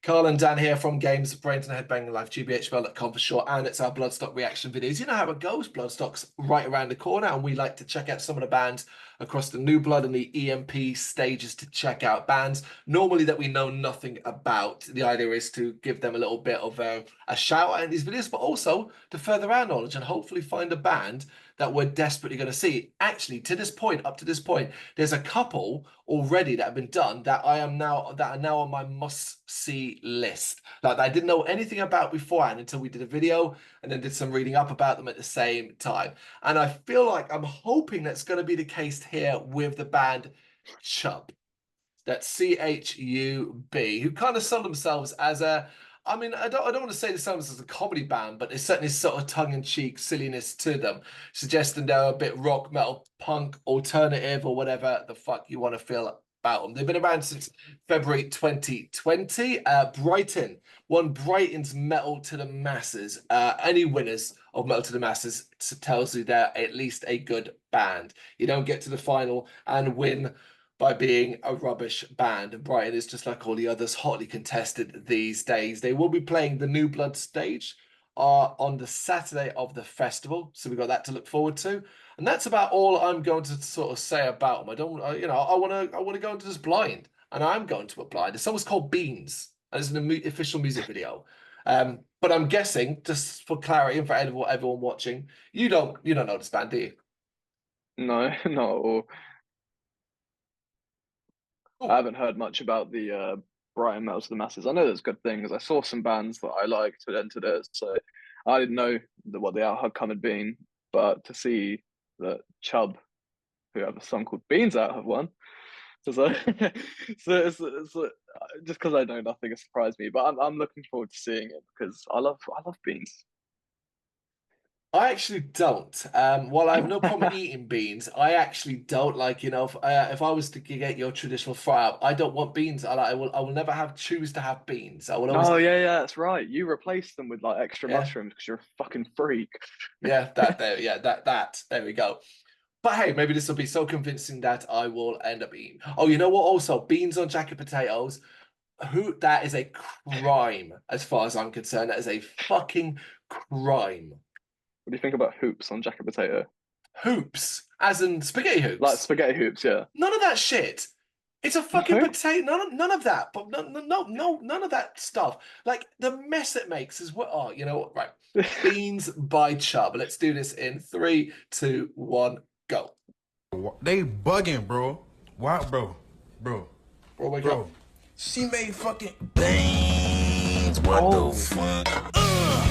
Carl and Dan here from Brrraaains A Head-Banging Life, gbhblofficial for short, and it's our Bloodstock reaction videos. You know how it goes. Bloodstock's right around the corner, and we like to check out some of the bands across the New Blood and the EMP stages to check out bands normally that we know nothing about. The idea is to give them a little bit of a shout out in these videos, but also to further our knowledge and hopefully find a band that we're desperately going to see. Actually, up to this point, there's a couple already that have been done that are now on my must-see list. Like I didn't know anything about beforehand until we did a video and then did some reading up about them at the same time. And I feel like I'm hoping that's going to be the case here with the band Chub. That's C-H-U-B, who kind of sell themselves as a, I mean, I don't want to say themselves as a comedy band, but there's certainly sort of tongue-in-cheek silliness to them, suggesting they're a bit rock, metal, punk, alternative, or whatever the fuck you want to feel about them. They've been around since February 2020. Brighton won Brighton's Metal to the Masses. Any winners of Metal to the Masses tells you they're at least a good band. You don't get to the final and win by being a rubbish band. And Brighton is just like all the others, hotly contested these days. They will be playing the New Blood stage on the Saturday of the festival, so we've got that to look forward to. And that's about all I'm going to sort of say about them. I don't, I want to go into this blind, and I'm going to a blind. The song's called Beans, and it's an official music video. But I'm guessing, just for clarity and for everyone watching, you don't know this band, do you? No, not at all. Ooh. I haven't heard much about the Brighton Metal to the Masses. I know there's good things. I saw some bands that I liked that entered it, so I didn't know what the outcome had been. But to see that Chub, who have a song called Beans Out, have won, so it's just because I know nothing has surprised me. But I'm looking forward to seeing it because I love beans. I actually don't. While I have no problem eating beans, I actually don't like, if I was to get your traditional fry up, I don't want beans. I will never choose to have beans. I will always. Oh yeah, that's right. You replace them with like extra mushrooms because you're a fucking freak. Yeah, there we go. But hey, maybe this will be so convincing that I will end up eating. Oh, you know what? Also, beans on jacket potatoes. That is a crime as far as I'm concerned. That is a fucking crime. What do you think about hoops on jacket potato? Hoops, as in spaghetti hoops. Like spaghetti hoops, yeah. None of that shit. It's a fucking potato. None of that. But no, none of that stuff. Like the mess it makes is what. Oh, you know what? Right. Beans by Chub. Let's do this in 3, 2, 1, go. They bugging, bro. Why, bro? Wake up. She made fucking beans. What the fuck?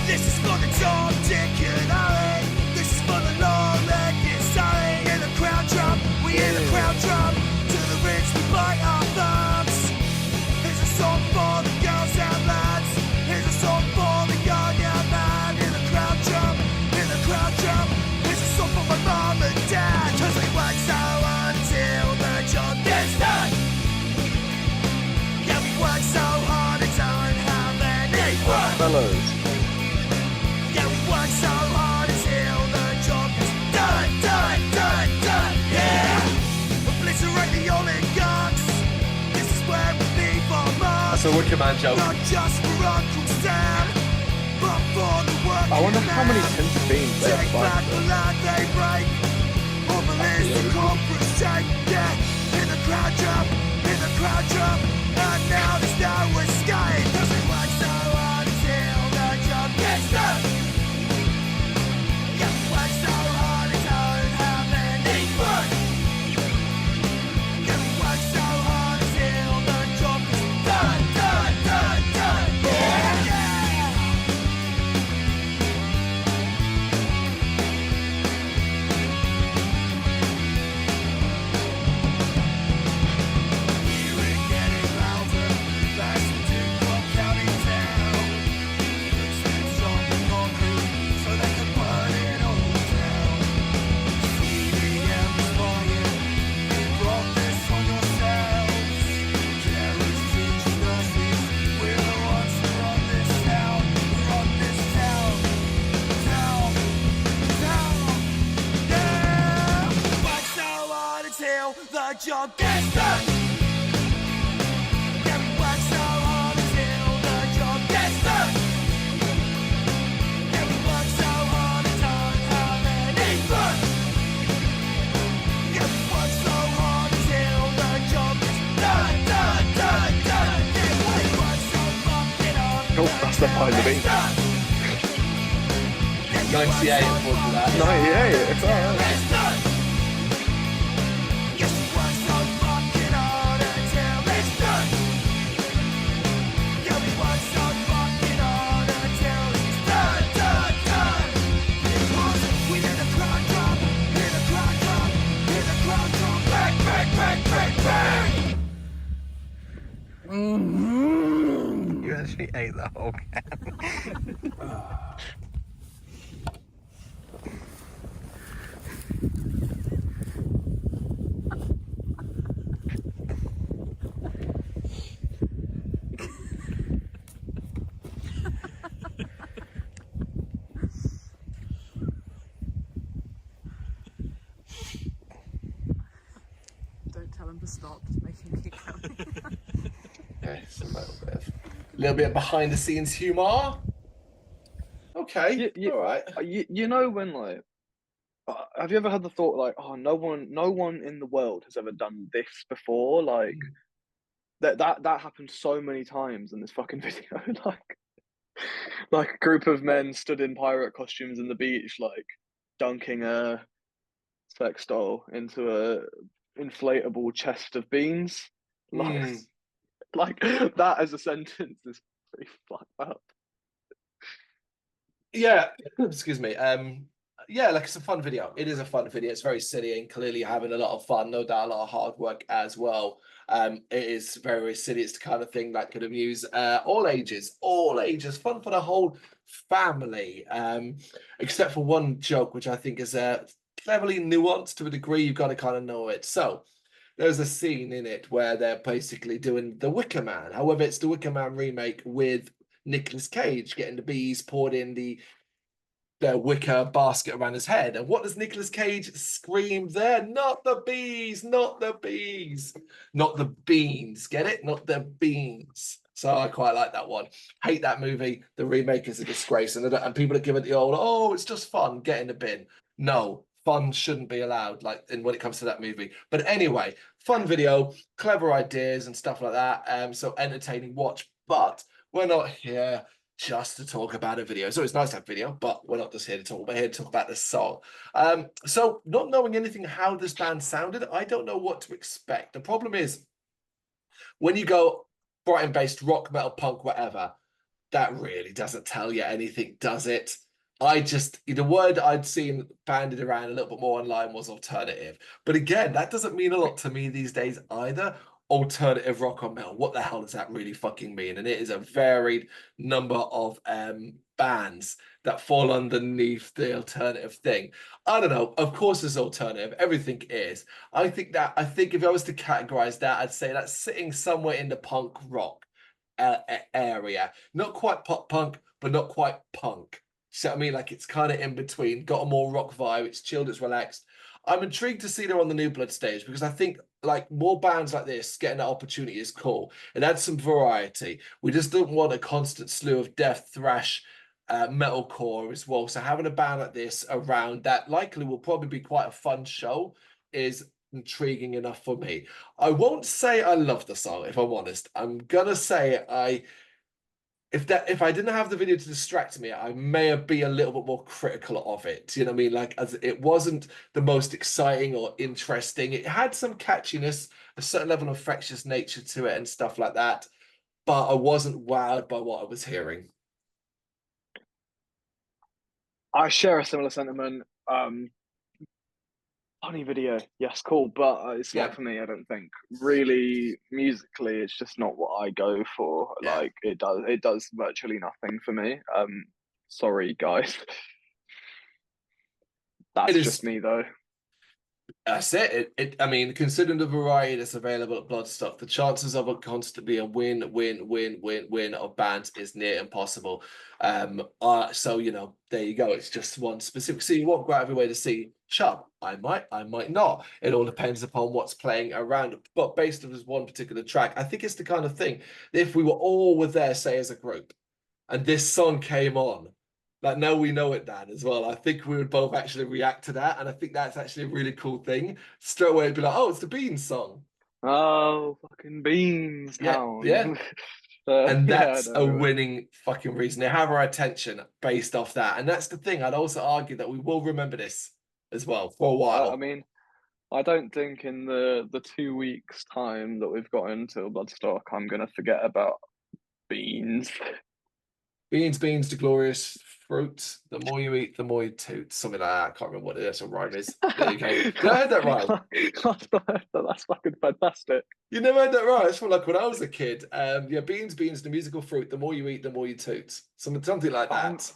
This is for the Tom, Dick, and Harry. This is for the long-legged Sally. In the crowd drum, we in the crowd drum. To the rich, we bite our thumbs. Here's a song for the girls and lads. Here's a song for the young and mad. In the crowd drum, in the crowd drum. Here's a song for my mom and dad. Cause we work so until the job gets done. Yeah, we work so hard and don't have any fun. Fellows. So hard until the job is done, yeah! Obliterate the oligarchs. This is where we be for Mark. That's a wicked man joke. Not just for Uncle Sam, but for the working I wonder how many tins of beans they take have back the land they break. Obelisks the corporate shake, yeah. In the crowd jump, and now there's no escape. Cause we work so hard until the job gets done. The job gets done. Yeah, we work so hard until the Oh, that's the behind the beat. 98 for that. 98, it's alright. Yes, we work so fucking hard until it's done. Yeah, we work so fucking hard until it's done. Because we hear the crowd drop, hear the crowd drop, hear the crowd drop. Bang, bang, bang, bang, bang. You actually ate the whole can. Don't tell him to stop, just make him keep going. Yeah, it's a little bit of behind the scenes humor. Okay, all right. You know when like, have you ever had the thought like, oh, no one in the world has ever done this before? Like that happened so many times in this fucking video. like a group of men stood in pirate costumes in the beach, like dunking a sex doll into a inflatable chest of beans. Like that as a sentence is pretty fucked up. Yeah, excuse me. Yeah, like it's a fun video. It is a fun video. It's very silly and clearly having a lot of fun. No doubt, a lot of hard work as well. It is very, very silly. It's the kind of thing that could amuse all ages, fun for the whole family. Except for one joke, which I think is cleverly nuanced to a degree. You've got to kind of know it. So there's a scene in it where they're basically doing the Wicker Man. However, it's the Wicker Man remake with Nicolas Cage getting the bees poured in the wicker basket around his head. And what does Nicolas Cage scream there? Not the bees, not the bees, not the beans. Get it? Not the beans. So I quite like that one. Hate that movie. The remake is a disgrace. And people that give it the old, oh, it's just fun, get in the bin. No, fun shouldn't be allowed, like when it comes to that movie. But anyway, fun video, clever ideas and stuff like that. So entertaining watch. But we're not here just to talk about a video. So it's nice to have video, but we're not just here to talk. We're here to talk about this song. So not knowing anything how this band sounded, I don't know what to expect. The problem is when you go Brighton-based rock, metal, punk, whatever, that really doesn't tell you anything, does it? The word I'd seen banded around a little bit more online was alternative. But again, that doesn't mean a lot to me these days either. Alternative rock or metal, what the hell does that really fucking mean? And it is a varied number of bands that fall underneath the alternative thing. I don't know, of course there's alternative, everything is. I think if I was to categorize that, I'd say that's sitting somewhere in the punk rock area. Not quite pop punk, but not quite punk. So I mean, like it's kind of in between, got a more rock vibe, it's chilled, it's relaxed. I'm intrigued to see them on the New Blood stage because I think like more bands like this getting that opportunity is cool. It adds some variety. We just don't want a constant slew of death, thrash, metalcore as well. So having a band like this around that likely will probably be quite a fun show is intriguing enough for me. I won't say I love the song, if I'm honest. I'm gonna say if I didn't have the video to distract me, I may be a little bit more critical of it. You know what I mean? Like, as it wasn't the most exciting or interesting. It had some catchiness, a certain level of infectious nature to it and stuff like that. But I wasn't wowed by what I was hearing. I share a similar sentiment. Funny video, yes, cool, but it's not for me. I don't think really musically, it's just not what I go for. Yeah. Like it does virtually nothing for me. Sorry guys. That's just me though. That's it. I mean, considering the variety that's available at Bloodstock, the chances of it constantly a win of bands is near impossible. So you know, there you go. It's just one specific. So you won't go out of your way to see Chub. I might not. It all depends upon what's playing around. But based on this one particular track, I think it's the kind of thing that if we were there, say as a group, and this song came on. Like now we know it, Dan, as well. I think we would both actually react to that, and I think that's actually a really cool thing. Straight away, be like, "Oh, it's the Beans song." Oh, fucking Beans Town. Yeah. And Yeah, that's a winning fucking reason. They have our attention based off that. And that's the thing. I'd also argue that we will remember this as well for a while. I mean, I don't think in the 2 weeks time that we've got until Bloodstock, I'm gonna forget about beans. Beans, the glorious fruit. The more you eat, the more you toot. Something like that. I can't remember what it is. A rhyme is. There you go. Did I heard that right? That's fucking fantastic. You never heard that right? It's from like when I was a kid. Yeah, beans, the musical fruit. The more you eat, the more you toot. Something like that.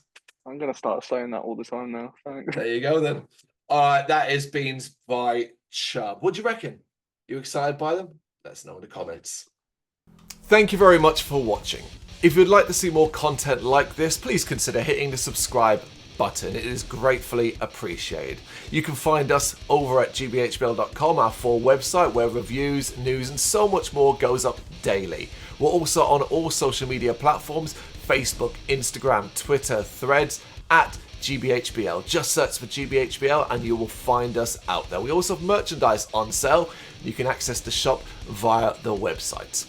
I'm gonna start saying that all the time now. Thanks. There you go then. All right, that is Beans by Chub. What do you reckon? You excited by them? Let us know in the comments. Thank you very much for watching. If you'd like to see more content like this, please consider hitting the subscribe button. It is gratefully appreciated. You can find us over at gbhbl.com, our full website where reviews, news and so much more goes up daily. We're also on all social media platforms, Facebook, Instagram, Twitter, Threads, at gbhbl. Just search for gbhbl and you will find us out there. We also have merchandise on sale. You can access the shop via the website.